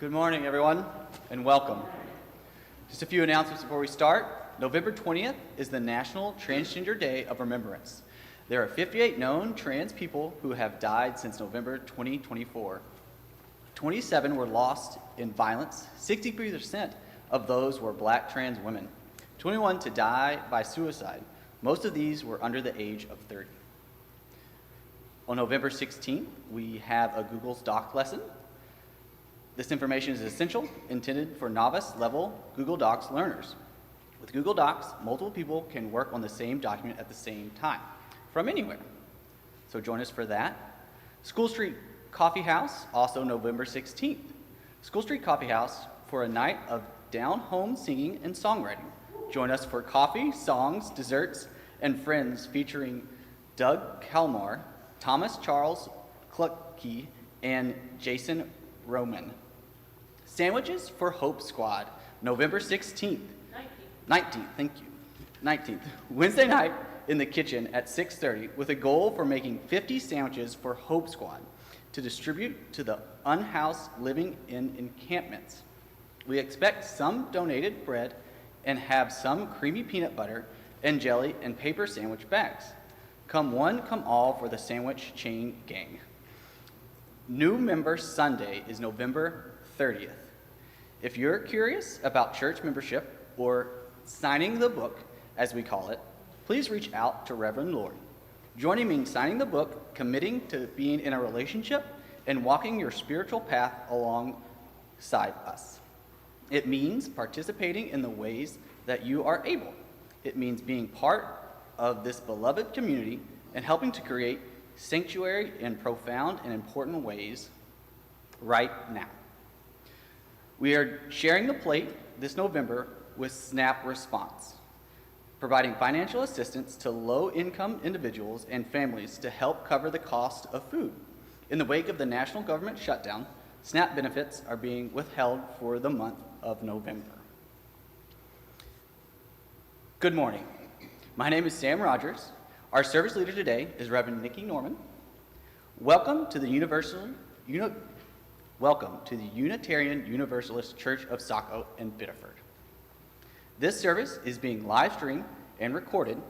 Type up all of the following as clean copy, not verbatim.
Good morning, everyone, and welcome. Just a few announcements before we start. November 20th is the National Transgender Day of Remembrance. There are 58 known trans people who have died since November 2024. 27 were lost in violence. 63% of those were black trans women. 21 to die by suicide. Most of these were under the age of 30. On November 16th, we have a Google Doc lesson. This information is essential, intended for novice level Google Docs learners. With Google Docs, multiple people can work on the same document at the same time, from anywhere. So join us for that. School Street Coffee House, also November 16th. School Street Coffee House for a night of down-home singing and songwriting. Join us for coffee, songs, desserts, and friends featuring Doug Kalmar, Thomas Charles Klucke, and Jason Roman. Sandwiches for Hope Squad, November 16th. 19th, thank you. 19th, Wednesday night in the kitchen at 6:30 with a goal for making 50 sandwiches for Hope Squad to distribute to the unhoused living in encampments. We expect some donated bread and have some creamy peanut butter and jelly and paper sandwich bags. Come one, come all for the sandwich chain gang. New Member Sunday is November 30th. If you're curious about church membership or signing the book, as we call it, please reach out to Reverend Lord. Joining means signing the book, committing to being in a relationship, and walking your spiritual path alongside us. It means participating in the ways that you are able. It means being part of this beloved community and helping to create sanctuary in profound and important ways right now. We are sharing the plate this November with SNAP Response, providing financial assistance to low-income individuals and families to help cover the cost of food. In the wake of the national government shutdown, SNAP benefits are being withheld for the month of November. Good morning. My name is Sam Rogers. Our service leader today is Reverend Nikki Norman. Welcome to the Unitarian Universalist Church of Saco in Biddeford. This service is being live streamed and recorded.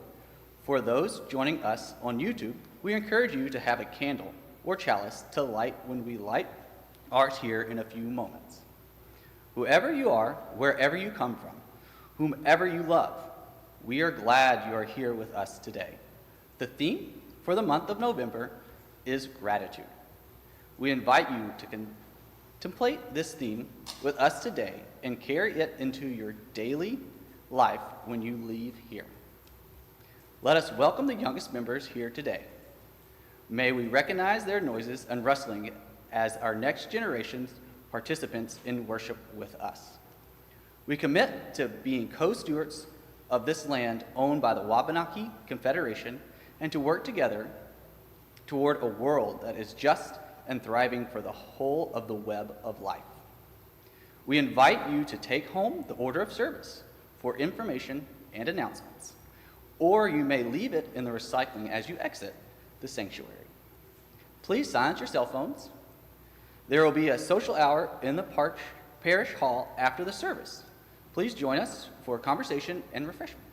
For those joining us on YouTube, we encourage you to have a candle or chalice to light when we light ours here in a few moments. Whoever you are, wherever you come from, whomever you love, we are glad you are here with us today. The theme for the month of November is gratitude. We invite you to contemplate this theme with us today and carry it into your daily life when you leave here. Let us welcome the youngest members here today. May we recognize their noises and rustling as our next generation's participants in worship with us. We commit to being co-stewards of this land owned by the Wabanaki Confederation and to work together toward a world that is just and thriving for the whole of the web of life. We invite you to take home the order of service for information and announcements, or you may leave it in the recycling as you exit the sanctuary. Please silence your cell phones. There will be a social hour in the parish hall after the service. Please join us for conversation and refreshments.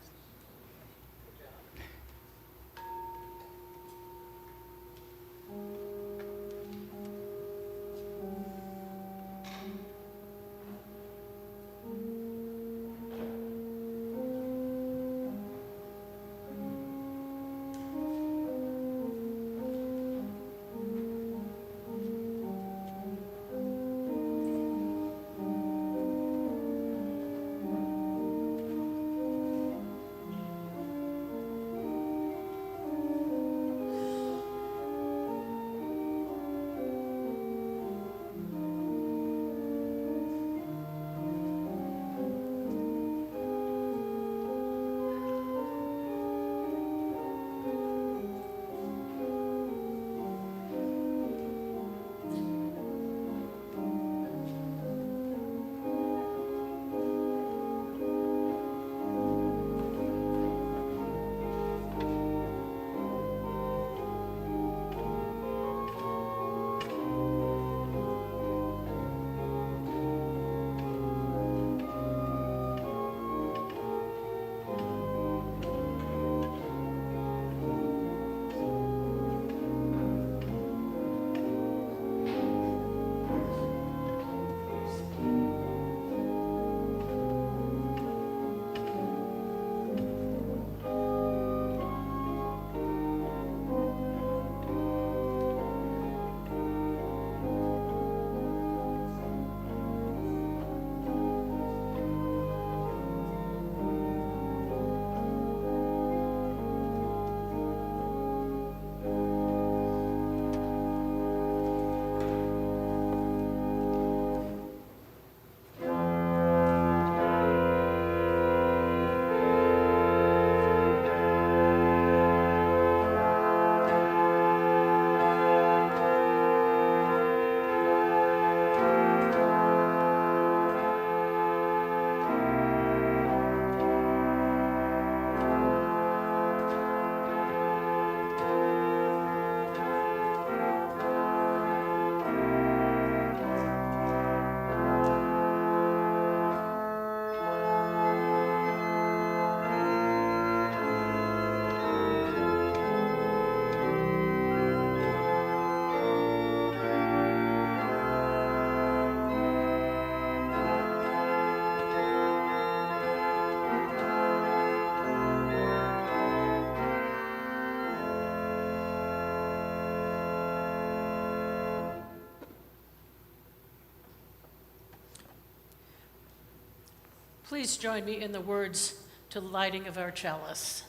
Please join me in the words to the lighting of our chalice.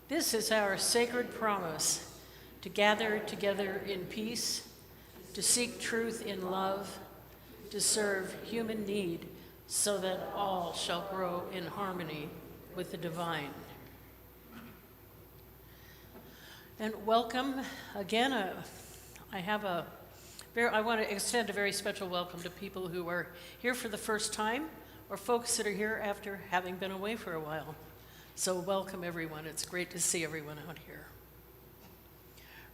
This is our sacred promise to gather together in peace, to seek truth in love, to serve human need so that all shall grow in harmony with the divine. And welcome again. I want to extend a very special welcome to people who are here for the first time or folks that are here after having been away for a while. So welcome everyone. It's great to see everyone out here.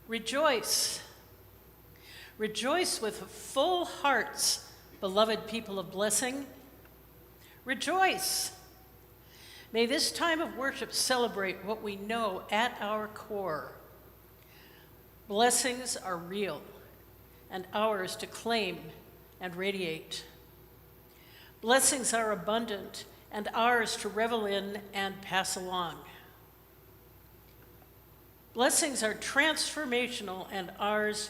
Rejoice. Rejoice with full hearts, beloved people of blessing. Rejoice. May this time of worship celebrate what we know at our core. Blessings are real and ours to claim and radiate. Blessings are abundant and ours to revel in and pass along. Blessings are transformational and ours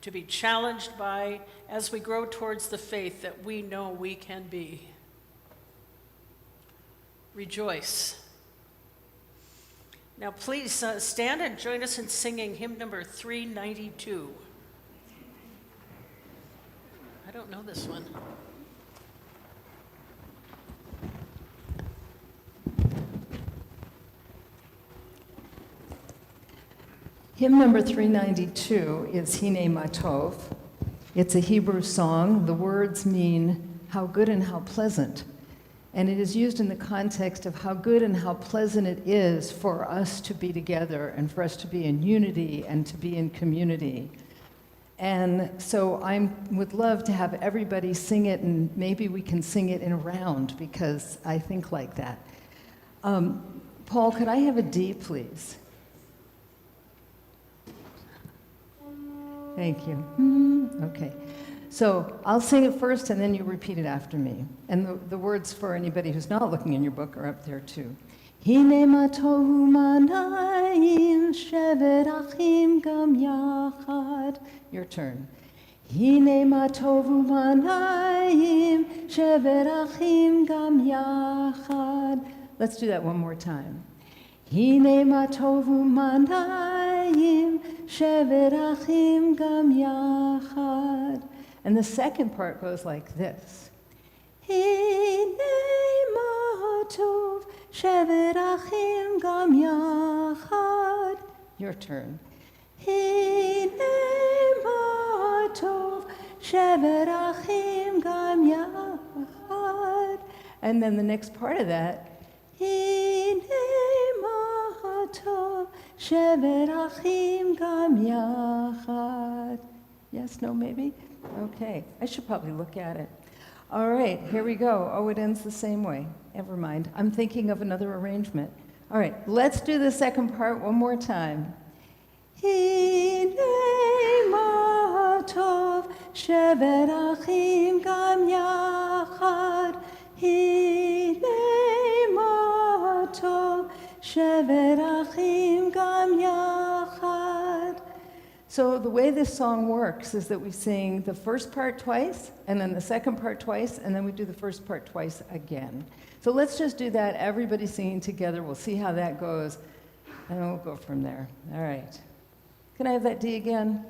to be challenged by as we grow towards the faith that we know we can be. Rejoice. Now please stand and join us in singing hymn number 392. I don't know this one. Hymn number 392 is Hine Matov. It's a Hebrew song. The words mean how good and how pleasant. And it is used in the context of how good and how pleasant it is for us to be together and for us to be in unity and to be in community. And so I would love to have everybody sing it, and maybe we can sing it in a round because I think like that. Paul, could I have a D, please? Thank you. Okay. So I'll sing it first, and then you repeat it after me. And the words for anybody who's not looking in your book are up there too. Hine ma tohu manayim shevet achim gam yachad. Your turn. Hine ma tohu manayim shevet achim gam yachad. Let's do that one more time. Hine ma tohu manayim shevet achim gam yachad. And the second part goes like this. Hine ma tov shevet achim gam yachad. Your turn. Hine ma tov shevet achim gam yachad. And then the next part of that. Hine ma tov shevet achim gam yachad. Yes, no, maybe? Okay, I should probably look at it. All right, here we go. Oh, it ends the same way. Never mind. I'm thinking of another arrangement. All right, let's do the second part one more time. Hine ma tov shevet achim gam yachad. Hine ma tov shevet achim gam yachad. So the way this song works is that we sing the first part twice, and then the second part twice, and then we do the first part twice again. So let's just do that, everybody singing together. We'll see how that goes, and then we'll go from there. All right. Can I have that D again?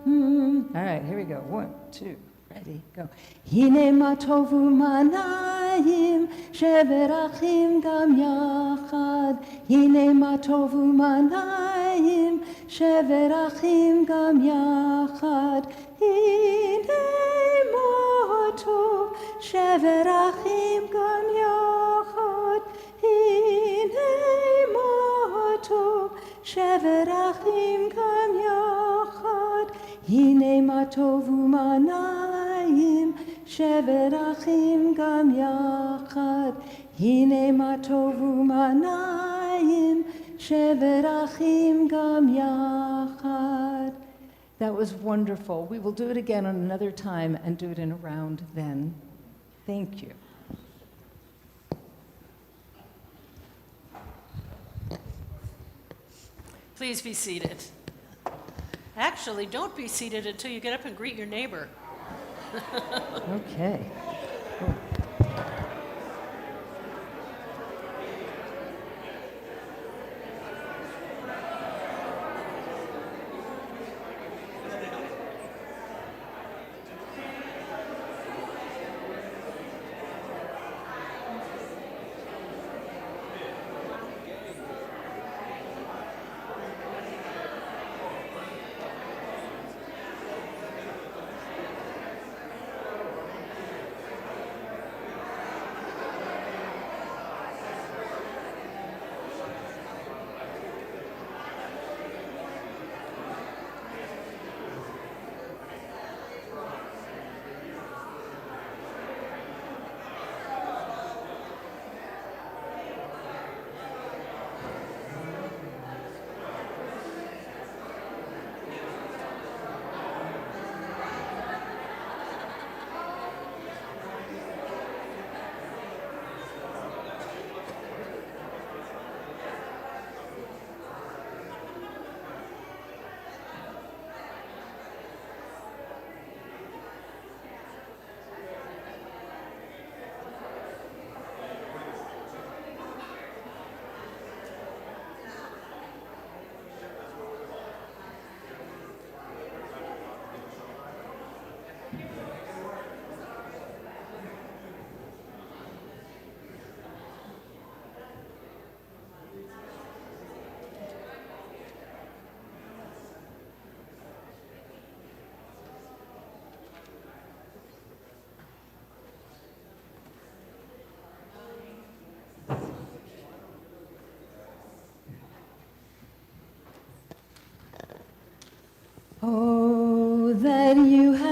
All right, here we go. 1, 2, ready, go. Hine ma tovu manayim shevet achim gam yachad. Hine ma tovu manayim shevet achim gam yachad. Hine ma tov shevet achim gam yachad. Hine ma tov shevet achim gam yachad. Hine ma tovu manayim shevet achim gam yachad. Hine ma tovu manayim shevet achim gam yachad. That was wonderful. We will do it again on another time and do it in a round then. Thank you. Please be seated. Actually, don't be seated until you get up and greet your neighbor. Okay. Cool.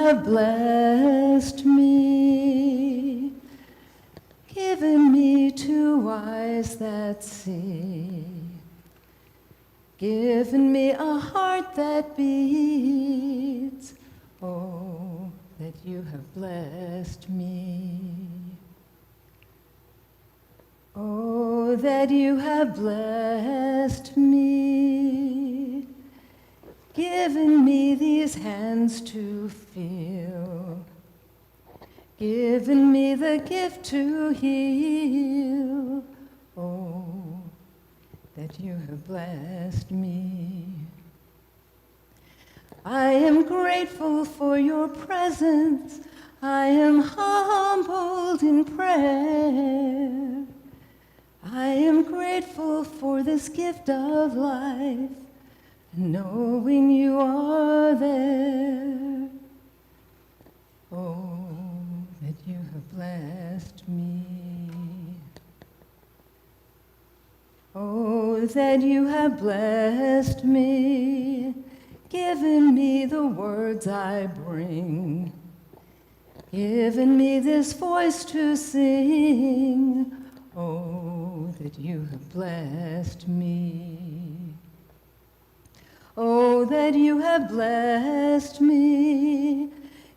have blessed me, given me 2 eyes that see, given me a heart that beats. Oh, that you have blessed me. Oh, that you have blessed me, given me these hands to feel, given me the gift to heal. Oh, that you have blessed me. I am grateful for your presence. I am humbled in prayer. I am grateful for this gift of life, knowing you are there. Oh, that you have blessed me. Oh, that you have blessed me, given me the words I bring, given me this voice to sing. Oh, that you have blessed me. Oh, that you have blessed me,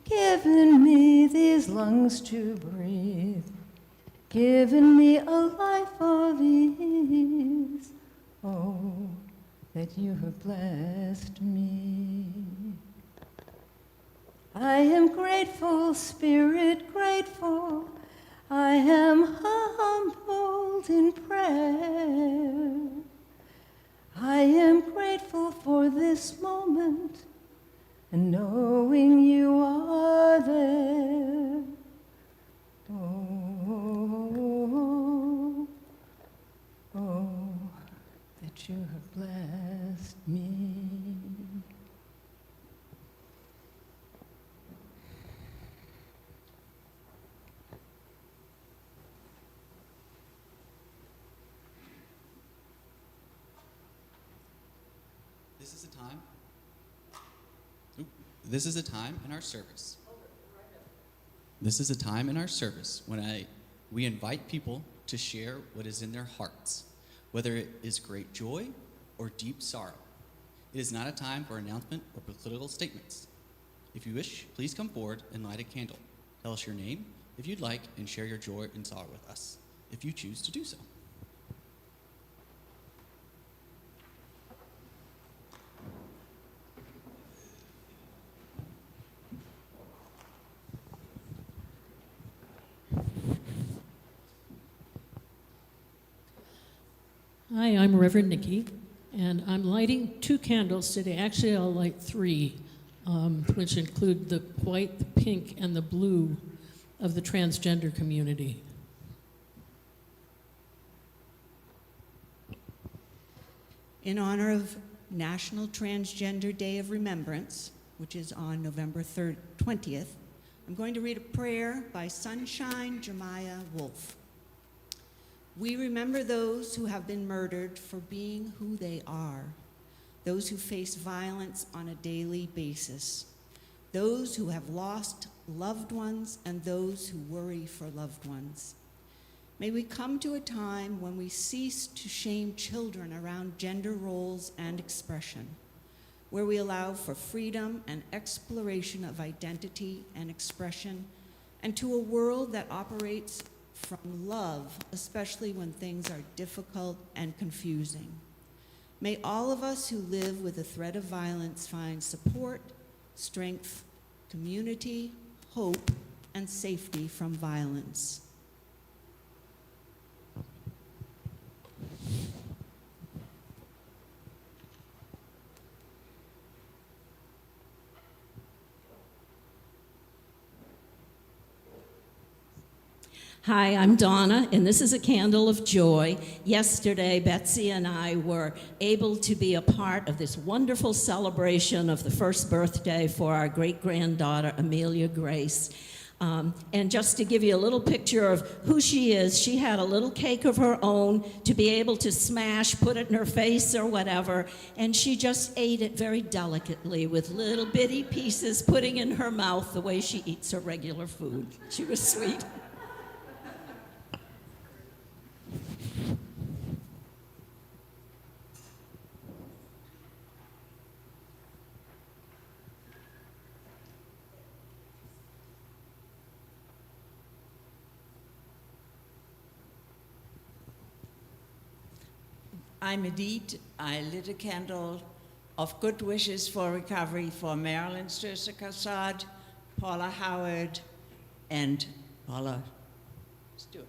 given me these lungs to breathe, given me a life of ease. Oh, that you have blessed me. I am grateful, Spirit, grateful. I am humbled in prayer. I am grateful for this moment and knowing you are there. Oh, oh, that you have blessed me. This is a time in our service. This is a time in our service when we invite people to share what is in their hearts, whether it is great joy or deep sorrow. It is not a time for announcement or political statements. If you wish, please come forward and light a candle. Tell us your name, if you'd like, and share your joy and sorrow with us, if you choose to do so. Hi, I'm Reverend Nikki, and I'm lighting 2 candles today. Actually, I'll light 3, which include the white, the pink, and the blue of the transgender community. In honor of National Transgender Day of Remembrance, which is on November 20th, I'm going to read a prayer by Sunshine Jeremiah Wolf. We remember those who have been murdered for being who they are, those who face violence on a daily basis, those who have lost loved ones, and those who worry for loved ones. May we come to a time when we cease to shame children around gender roles and expression, where we allow for freedom and exploration of identity and expression, and to a world that operates from love, especially when things are difficult and confusing. May all of us who live with the threat of violence find support, strength, community, hope, and safety from violence. Hi, I'm Donna, and this is a candle of joy. Yesterday, Betsy and I were able to be a part of this wonderful celebration of the first birthday for our great-granddaughter, Amelia Grace. And just to give you a little picture of who she is, she had a little cake of her own to be able to smash, put it in her face or whatever, and she just ate it very delicately with little bitty pieces, putting in her mouth the way she eats her regular food. She was sweet. I'm Edith. I lit a candle of good wishes for recovery for Marilyn Stursa-Cassad, Paula Howard, and Paula Stewart.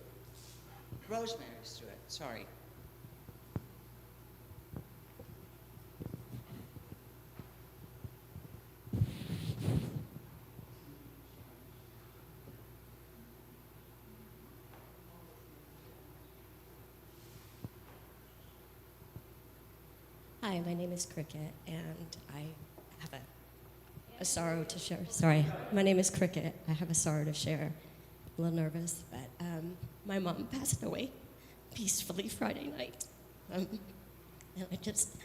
Rosemary Stewart, sorry. Hi, my name is Cricket, and I have a sorrow to share. Sorry, my name is Cricket. I have a sorrow to share. I'm a little nervous, but my mom passed away peacefully Friday night. And I just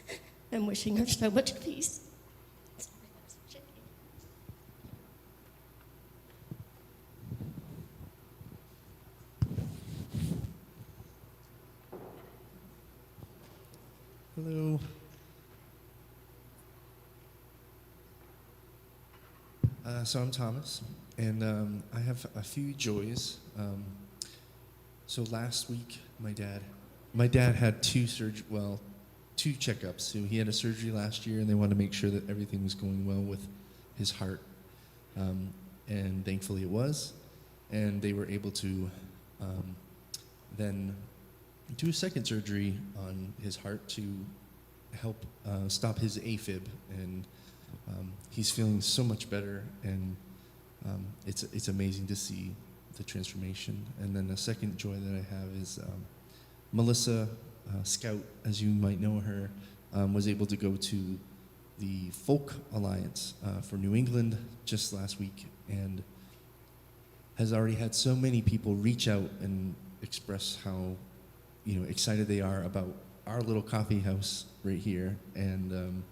am wishing her so much peace. Sorry, I'm so shaky. Hello. So I'm Thomas, and I have a few joys. So last week, my dad had two checkups. So he had a surgery last year, and they wanted to make sure that everything was going well with his heart, and thankfully it was. And they were able to then do a second surgery on his heart to help stop his AFib, and he's feeling so much better, and it's amazing to see the transformation. And then the second joy that I have is Melissa Scout, as you might know her, was able to go to the Folk Alliance for New England just last week, and has already had so many people reach out and express how excited they are about our little coffee house right here, and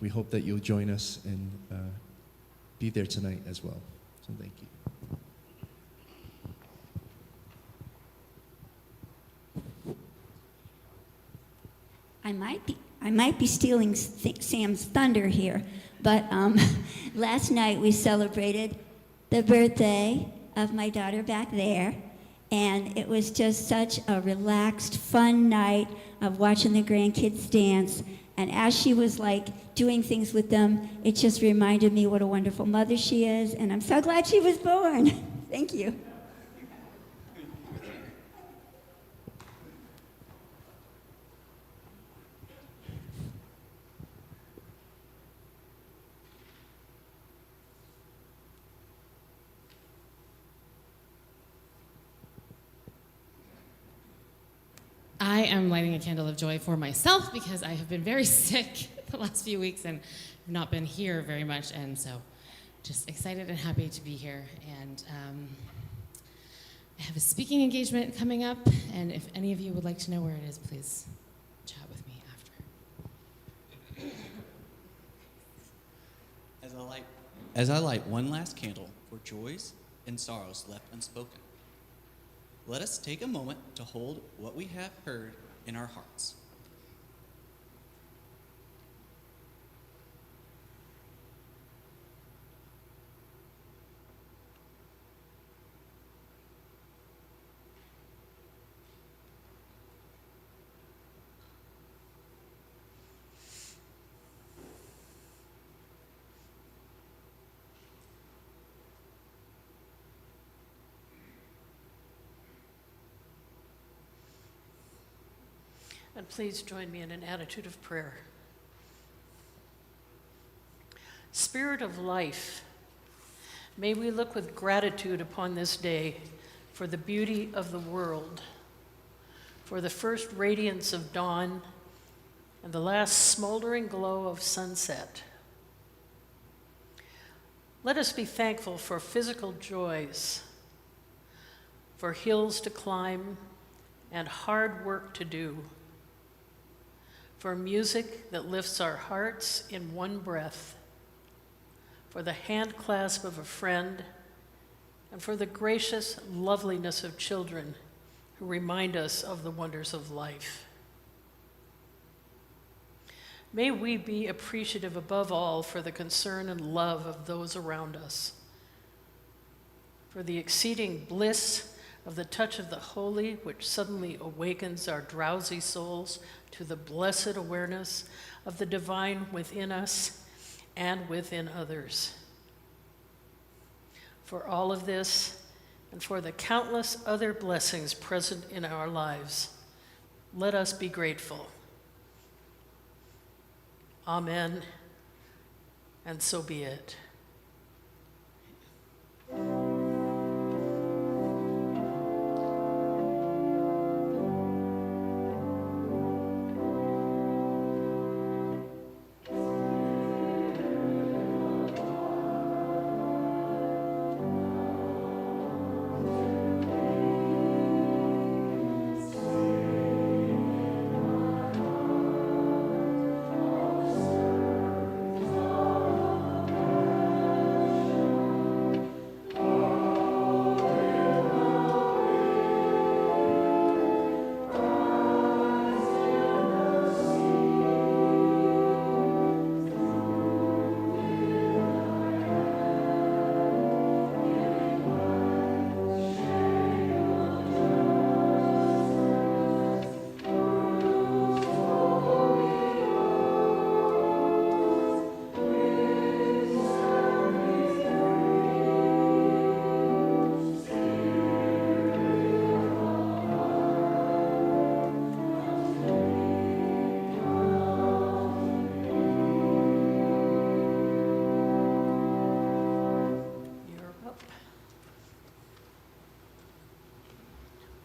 we hope that you'll join us and be there tonight as well. So thank you. I might be stealing Sam's thunder here, but last night we celebrated the birthday of my daughter back there, and it was just such a relaxed, fun night of watching the grandkids dance. And as she was doing things with them, it just reminded me what a wonderful mother she is, and I'm so glad she was born. Thank you. I am lighting a candle of joy for myself because I have been very sick the last few weeks and have not been here very much, and so just excited and happy to be here. And I have a speaking engagement coming up, and if any of you would like to know where it is, please chat with me after. As I light one last candle for joys and sorrows left unspoken, let us take a moment to hold what we have heard in our hearts. And please join me in an attitude of prayer. Spirit of life, may we look with gratitude upon this day for the beauty of the world, for the first radiance of dawn and the last smoldering glow of sunset. Let us be thankful for physical joys, for hills to climb and hard work to do, for music that lifts our hearts in one breath, for the hand clasp of a friend, and for the gracious loveliness of children who remind us of the wonders of life. May we be appreciative above all for the concern and love of those around us, for the exceeding bliss of the touch of the holy, which suddenly awakens our drowsy souls to the blessed awareness of the divine within us and within others. For all of this, and for the countless other blessings present in our lives, let us be grateful. Amen, and so be it.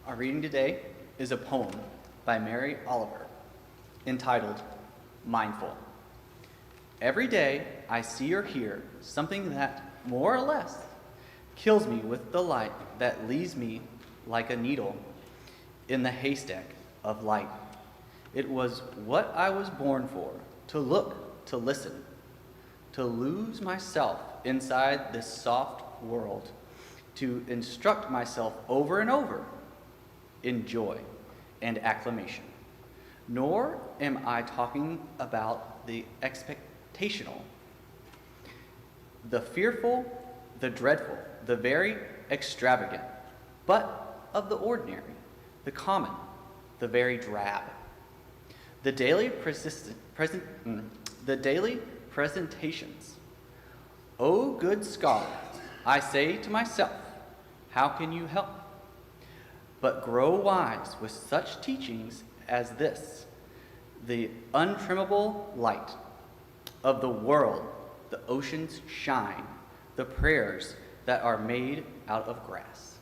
Our reading today is a poem by Mary Oliver entitled Mindful. Every day I see or hear something that, more or less, kills me with delight that leaves me like a needle in the haystack of light. It was what I was born for, to look, to listen, to lose myself inside this soft world, to instruct myself over and over in joy and acclamation. Nor am I talking about the expectational, the fearful, the dreadful, the very extravagant, but of the ordinary, the common, the very drab. The daily presentations. O good scholar, I say to myself, how can you help but grow wise with such teachings as this, the untrimmable light of the world, the oceans shine, the prayers that are made out of grass.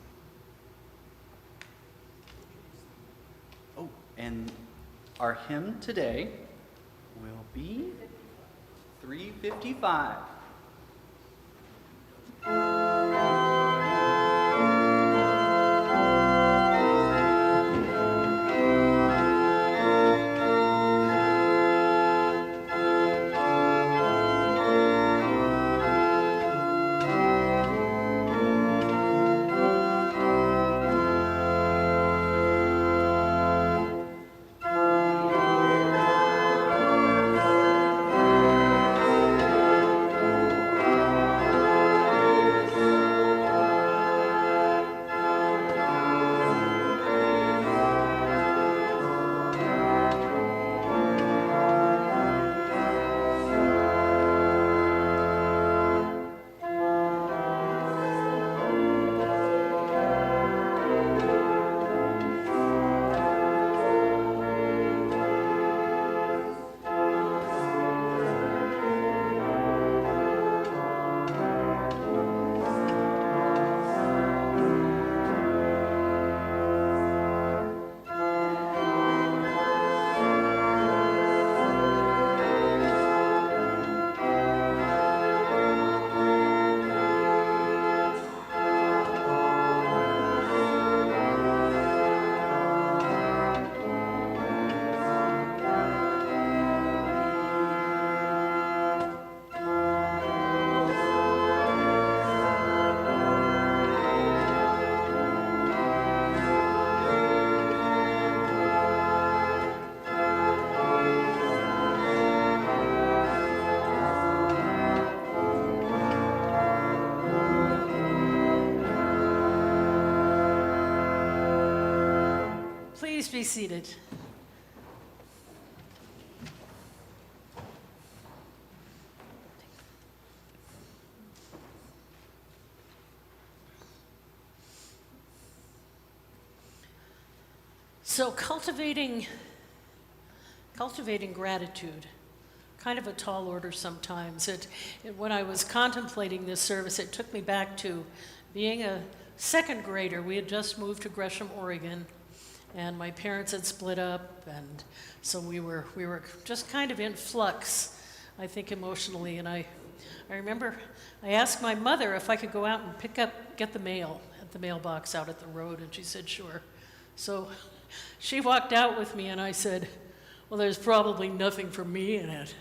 Oh, and our hymn today will be 355. Please be seated. So cultivating gratitude, kind of a tall order sometimes. When I was contemplating this service, it took me back to being a second grader. We had just moved to Gresham, Oregon, and my parents had split up, and so we were just kind of in flux, I think, emotionally. And I remember I asked my mother if I could go out and get the mail at the mailbox out at the road, and she said sure. So she walked out with me, and I said, well, there's probably nothing for me in it.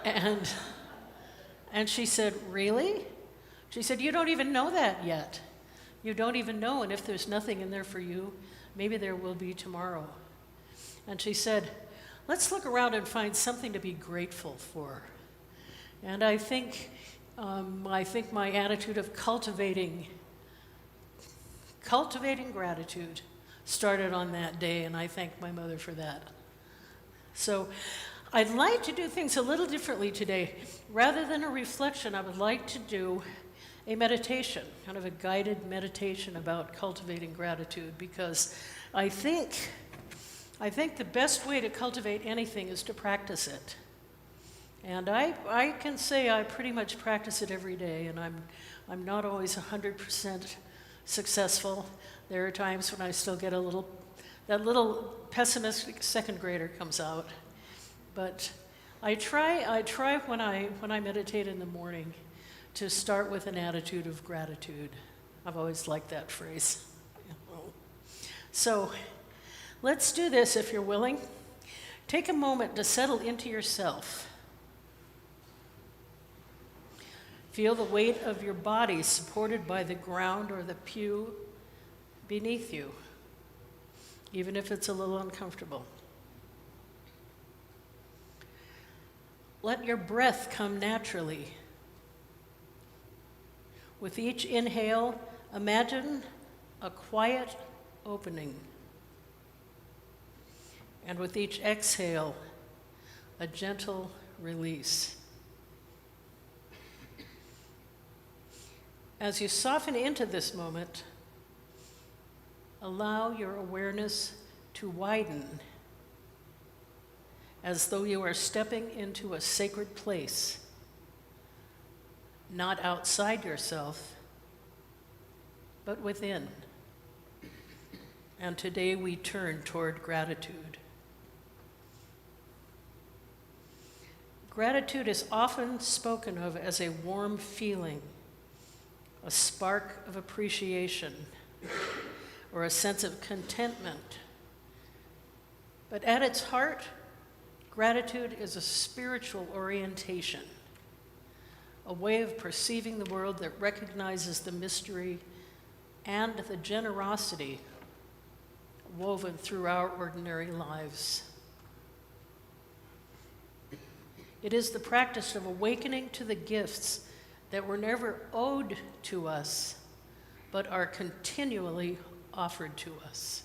And she said, really? She said, you don't even know that yet. You don't even know, and if there's nothing in there for you, maybe there will be tomorrow. And she said, let's look around and find something to be grateful for. And I think my attitude of cultivating gratitude started on that day, and I thank my mother for that. So I'd like to do things a little differently today. Rather than a reflection, I would like to do a meditation, kind of a guided meditation about cultivating gratitude, because I think the best way to cultivate anything is to practice it. And I can say I pretty much practice it every day, and I'm not always 100% successful. There are times when I still get that little pessimistic second grader comes out. But I try when I meditate in the morning to start with an attitude of gratitude. I've always liked that phrase. So let's do this if you're willing. Take a moment to settle into yourself. Feel the weight of your body supported by the ground or the pew beneath you, even if it's a little uncomfortable. Let your breath come naturally. With each inhale, imagine a quiet opening. And with each exhale, a gentle release. As you soften into this moment, allow your awareness to widen, as though you are stepping into a sacred place, not outside yourself, but within. And today we turn toward gratitude. Gratitude is often spoken of as a warm feeling, a spark of appreciation, or a sense of contentment. But at its heart, gratitude is a spiritual orientation, a way of perceiving the world that recognizes the mystery and the generosity woven through our ordinary lives. It is the practice of awakening to the gifts that were never owed to us, but are continually offered to us.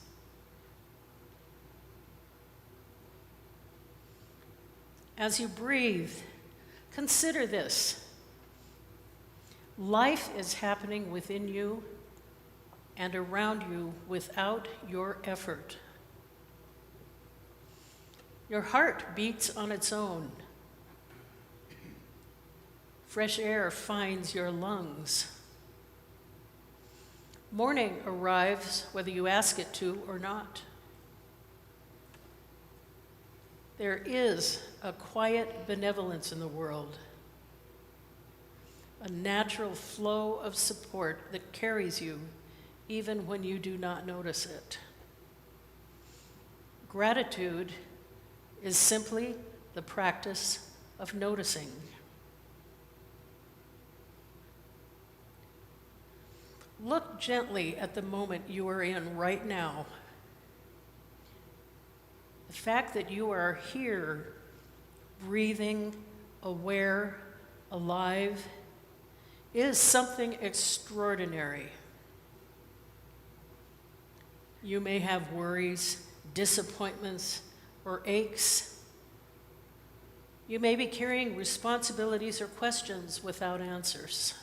As you breathe, consider this. Life is happening within you and around you without your effort. Your heart beats on its own. Fresh air finds your lungs. Morning arrives whether you ask it to or not. There is a quiet benevolence in the world, a natural flow of support that carries you even when you do not notice it. Gratitude is simply the practice of noticing. Look gently at the moment you are in right now. The fact that you are here, breathing, aware, alive, is something extraordinary. You may have worries, disappointments, or aches. You may be carrying responsibilities or questions without answers.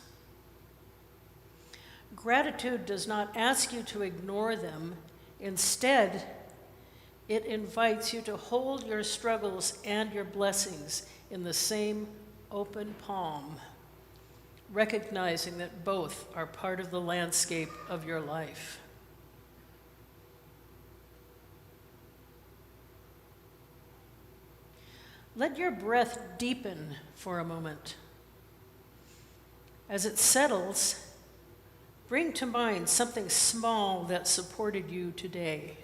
Gratitude does not ask you to ignore them. Instead, it invites you to hold your struggles and your blessings in the same open palm, recognizing that both are part of the landscape of your life. Let your breath deepen for a moment. As it settles, bring to mind something small that supported you today.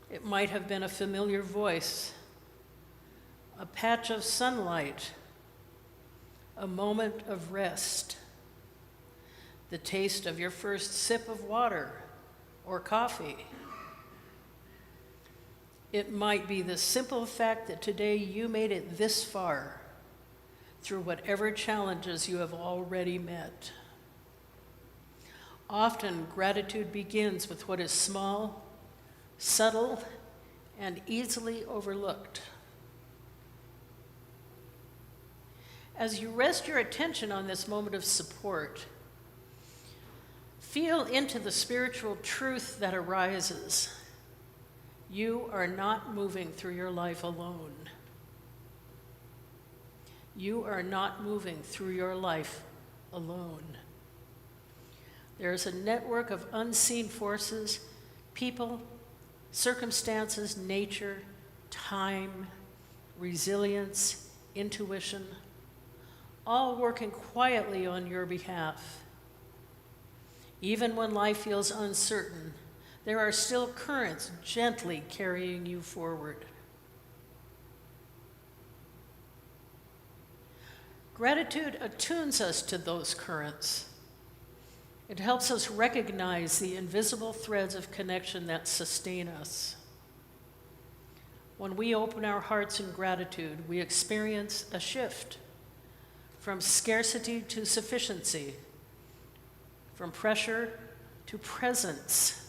It might have been a familiar voice, a patch of sunlight, a moment of rest, the taste of your first sip of water or coffee. It might be the simple fact that today you made it this far through whatever challenges you have already met. Often, gratitude begins with what is small, subtle, and easily overlooked. As you rest your attention on this moment of support, feel into the spiritual truth that arises. You are not moving through your life alone. You are not moving through your life alone. There is a network of unseen forces, people, circumstances, nature, time, resilience, intuition, all working quietly on your behalf. Even when life feels uncertain, there are still currents gently carrying you forward. Gratitude attunes us to those currents. It helps us recognize the invisible threads of connection that sustain us. When we open our hearts in gratitude, we experience a shift from scarcity to sufficiency, from pressure to presence.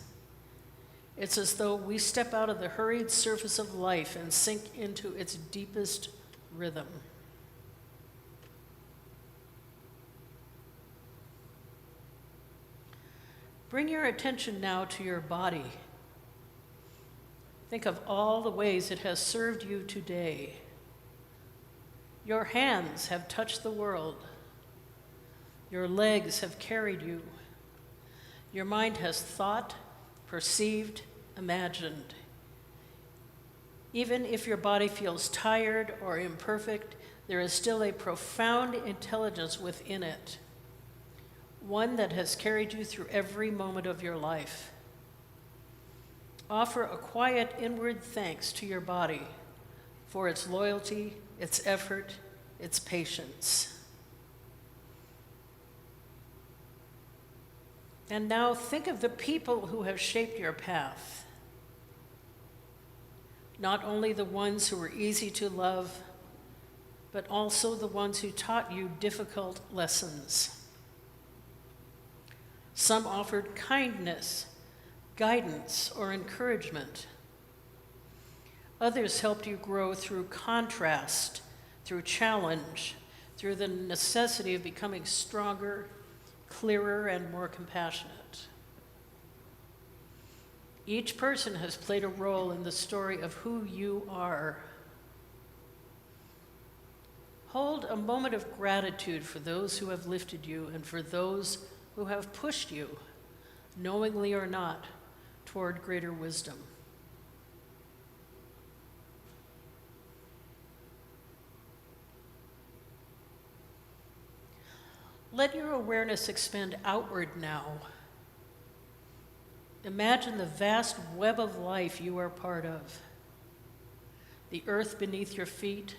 It's as though we step out of the hurried surface of life and sink into its deepest rhythm. Bring your attention now to your body. Think of all the ways it has served you today. Your hands have touched the world. Your legs have carried you. Your mind has thought, perceived, imagined. Even if your body feels tired or imperfect, there is still a profound intelligence within it, one that has carried you through every moment of your life. Offer a quiet inward thanks to your body for its loyalty, its effort, its patience. And now think of the people who have shaped your path. Not only the ones who were easy to love, but also the ones who taught you difficult lessons. Some offered kindness, guidance, or encouragement. Others helped you grow through contrast, through challenge, through the necessity of becoming stronger, clearer, and more compassionate. Each person has played a role in the story of who you are. Hold a moment of gratitude for those who have lifted you and for those who have pushed you, knowingly or not, toward greater wisdom. Let your awareness expand outward now. Imagine the vast web of life you are part of. The earth beneath your feet,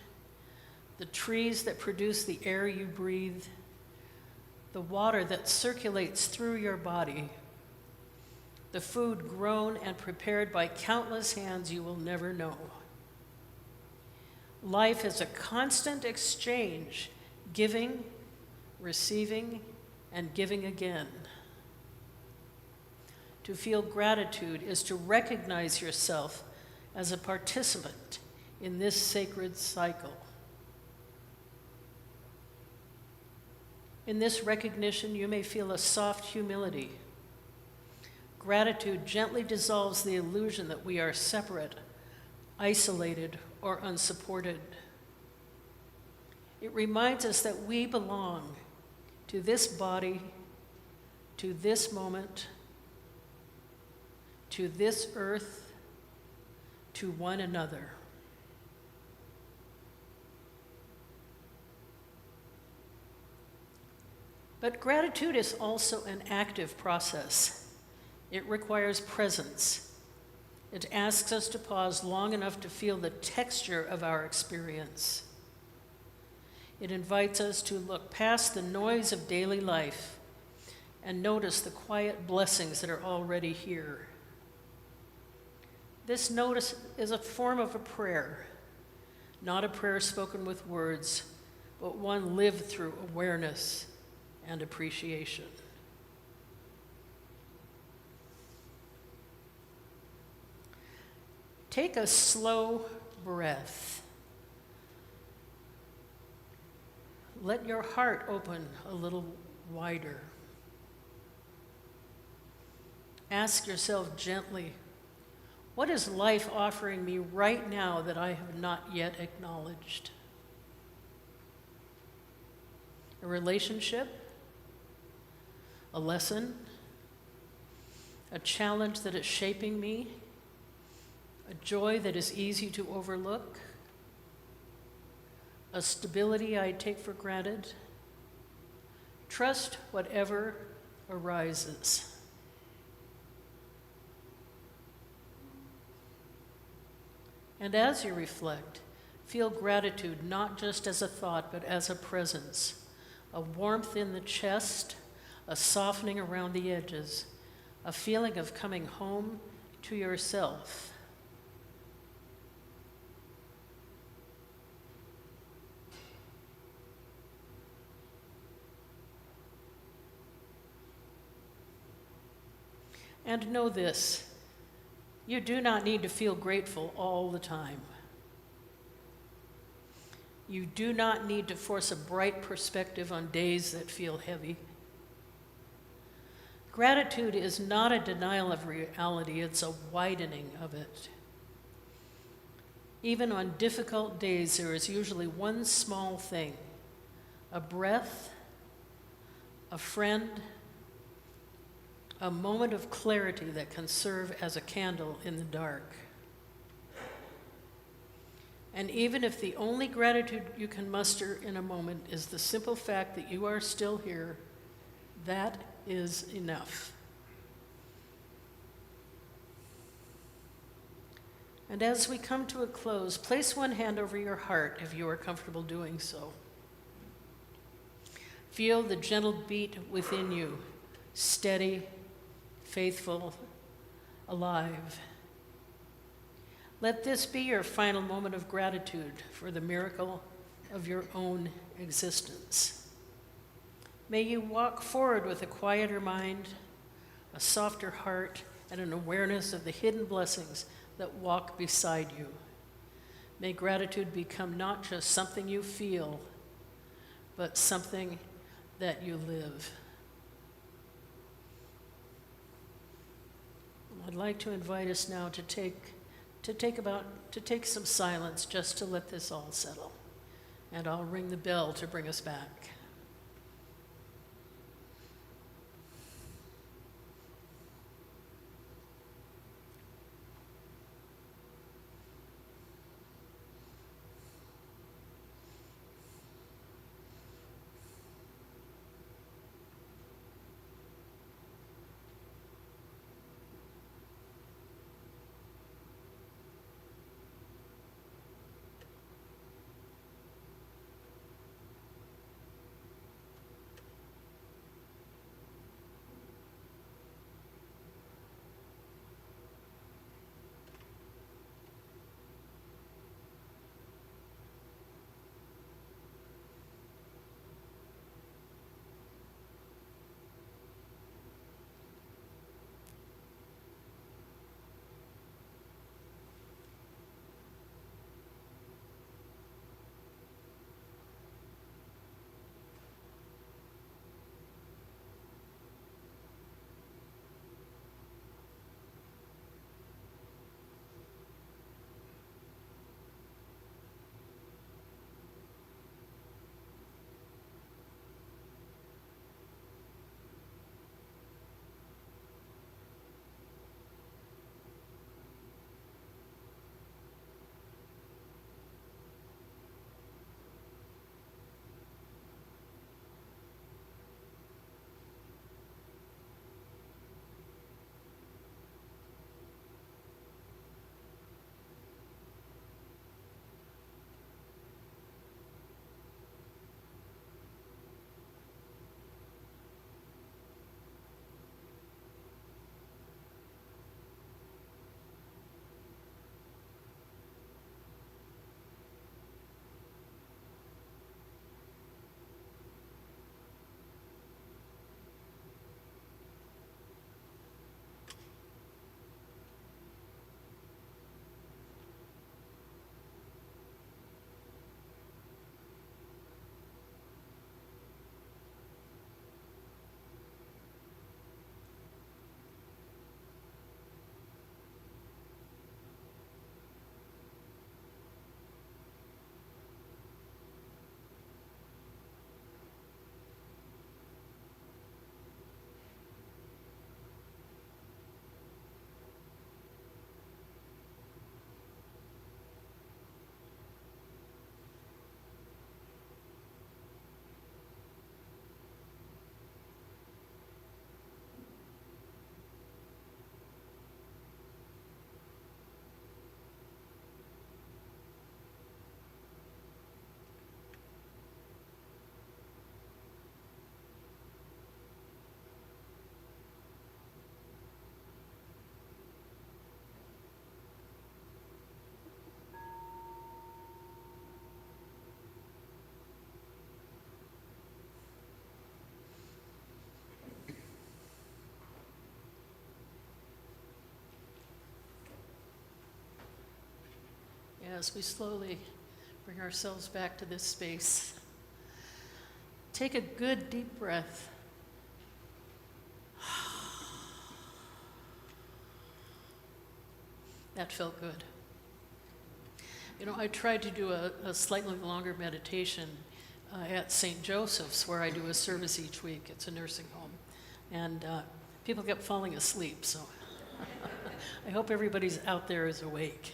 the trees that produce the air you breathe, the water that circulates through your body, the food grown and prepared by countless hands you will never know. Life is a constant exchange, giving, receiving, and giving again. To feel gratitude is to recognize yourself as a participant in this sacred cycle. In this recognition, you may feel a soft humility. Gratitude gently dissolves the illusion that we are separate, isolated, or unsupported. It reminds us that we belong to this body, to this moment, to this earth, to one another. But gratitude is also an active process. It requires presence. It asks us to pause long enough to feel the texture of our experience. It invites us to look past the noise of daily life and notice the quiet blessings that are already here. This notice is a form of a prayer, not a prayer spoken with words, but one lived through awareness and appreciation. Take a slow breath. Let your heart open a little wider. Ask yourself gently, what is life offering me right now that I have not yet acknowledged? A relationship? A lesson? A challenge that is shaping me? A joy that is easy to overlook? A stability I take for granted? Trust whatever arises. And as you reflect, feel gratitude not just as a thought, but as a presence, a warmth in the chest, a softening around the edges, a feeling of coming home to yourself. And know this, you do not need to feel grateful all the time. You do not need to force a bright perspective on days that feel heavy. Gratitude is not a denial of reality, it's a widening of it. Even on difficult days, there is usually one small thing, a breath, a friend, a moment of clarity that can serve as a candle in the dark. And even if the only gratitude you can muster in a moment is the simple fact that you are still here, that is enough. And as we come to a close, place one hand over your heart if you are comfortable doing so. Feel the gentle beat within you, steady, faithful, alive. Let this be your final moment of gratitude for the miracle of your own existence. May you walk forward with a quieter mind, a softer heart, and an awareness of the hidden blessings that walk beside you. May gratitude become not just something you feel, but something that you live. I'd like to invite us now to take some silence just to let this all settle. And I'll ring the bell to bring us back. as we slowly bring ourselves back to this space. Take a good deep breath. That felt good. You know, I tried to do a slightly longer meditation at St. Joseph's, where I do a service each week. It's a nursing home. And people kept falling asleep, so I hope everybody's out there is awake.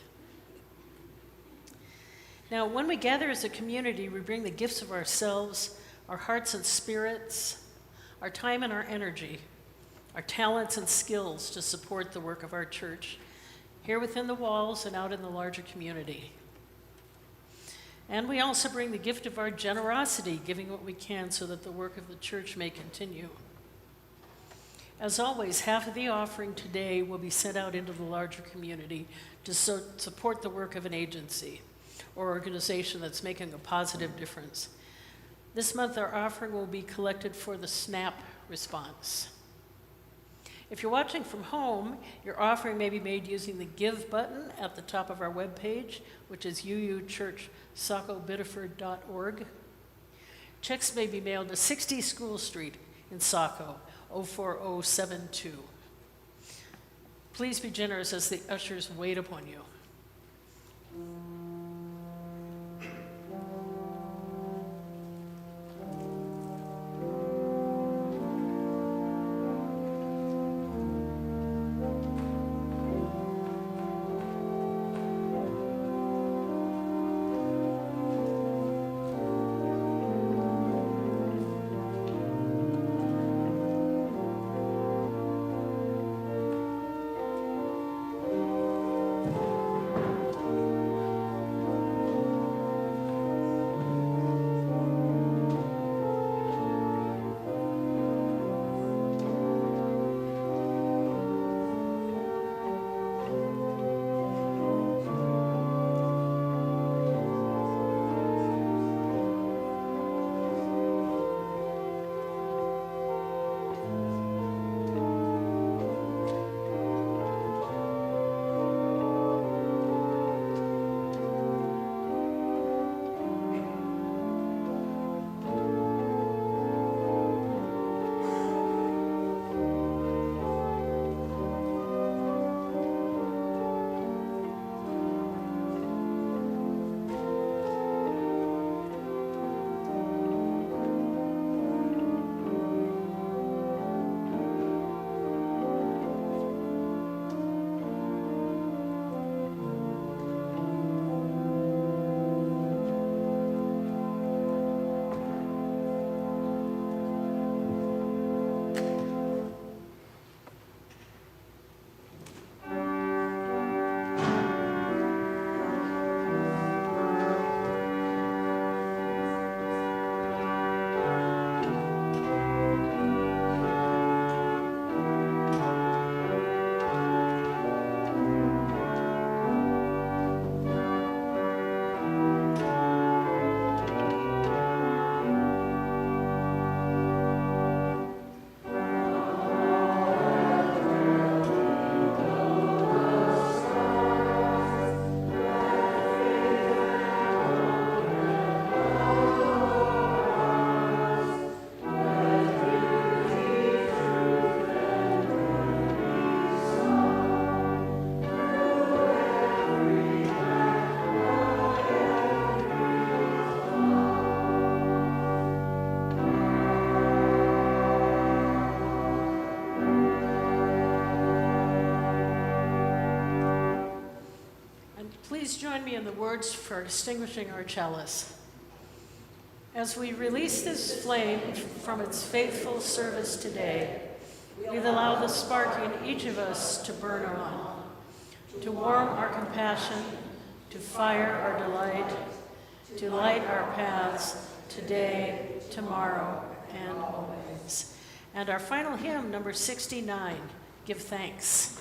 Now, when we gather as a community, we bring the gifts of ourselves, our hearts and spirits, our time and our energy, our talents and skills to support the work of our church, here within the walls and out in the larger community. And we also bring the gift of our generosity, giving what we can so that the work of the church may continue. As always, half of the offering today will be sent out into the larger community to support the work of an agency or organization that's making a positive difference. This month, our offering will be collected for the SNAP response. If you're watching from home, your offering may be made using the Give button at the top of our webpage, which is uuchurchsacobiddeford.org. Checks may be mailed to 60 School Street in Saco, 04072. Please be generous as the ushers wait upon you. Please join me in the words for extinguishing our chalice. As we release this flame from its faithful service today, we allow the spark in each of us to burn on, to warm our compassion, to fire our delight, to light our paths today, tomorrow, and always. And our final hymn, number 69, Give Thanks.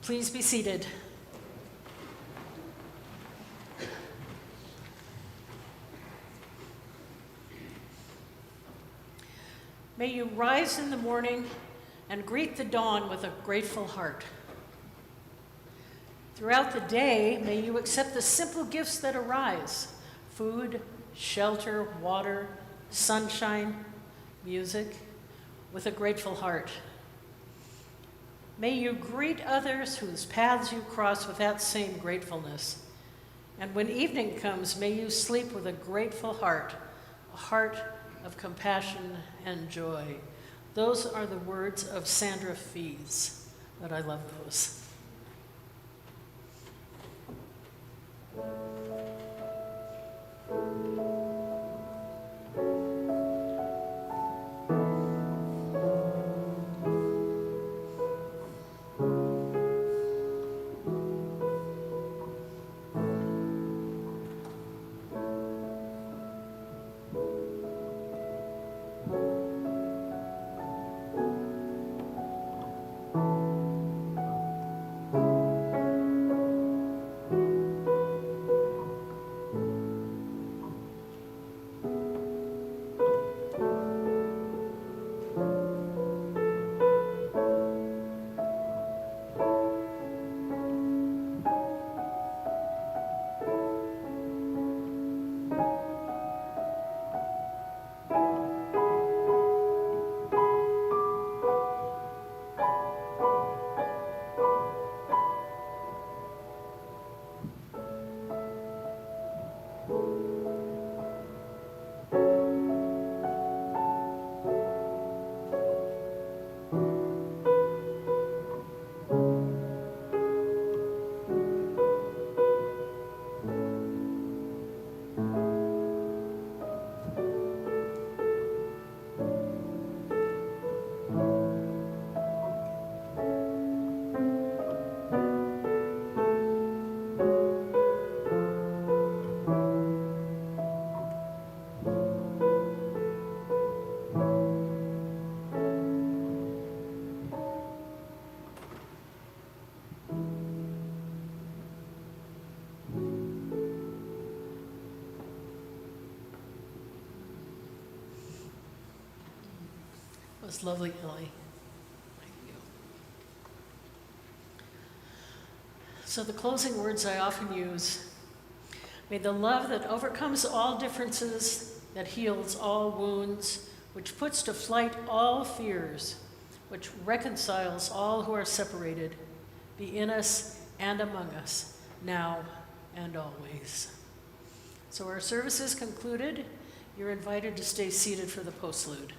Please be seated. May you rise in the morning and greet the dawn with a grateful heart. Throughout the day, may you accept the simple gifts that arise: food, shelter, water, sunshine, music, with a grateful heart. May you greet others whose paths you cross with that same gratefulness. And when evening comes, may you sleep with a grateful heart, a heart of compassion and joy. Those are the words of Sandra Fees, but I love those. It was lovely, Ellie. Thank you. So the closing words I often use: may the love that overcomes all differences, that heals all wounds, which puts to flight all fears, which reconciles all who are separated, be in us and among us, now and always. So our service is concluded. You're invited to stay seated for the postlude.